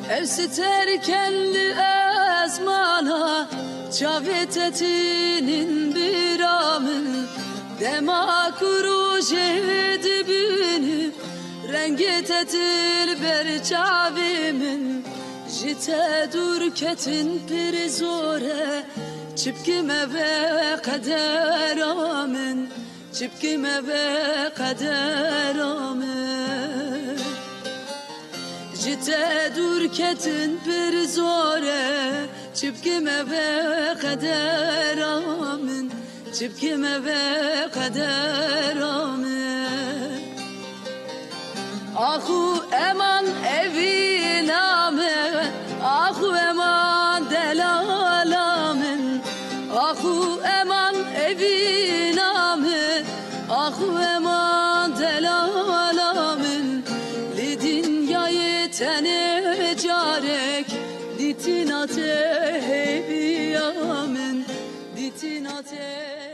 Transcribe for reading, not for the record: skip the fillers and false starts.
Evsiter kendi ezmana Çavetetinin bir amın Dema kuru şehidi bünü Rengetetil ber çavimin Jite dur ketin pir zore Çipkime ve kader amin Çipkime ve kader amin Jite dur ketin pir zore Çipkime ve kader amin Çipkime ve kader amin Ahu eman evin amin Ahu eman delalamin Ahu eman evin amin Ahu eman delalamin Li dünyayı tene carek Ditinate hevi amin Ditinate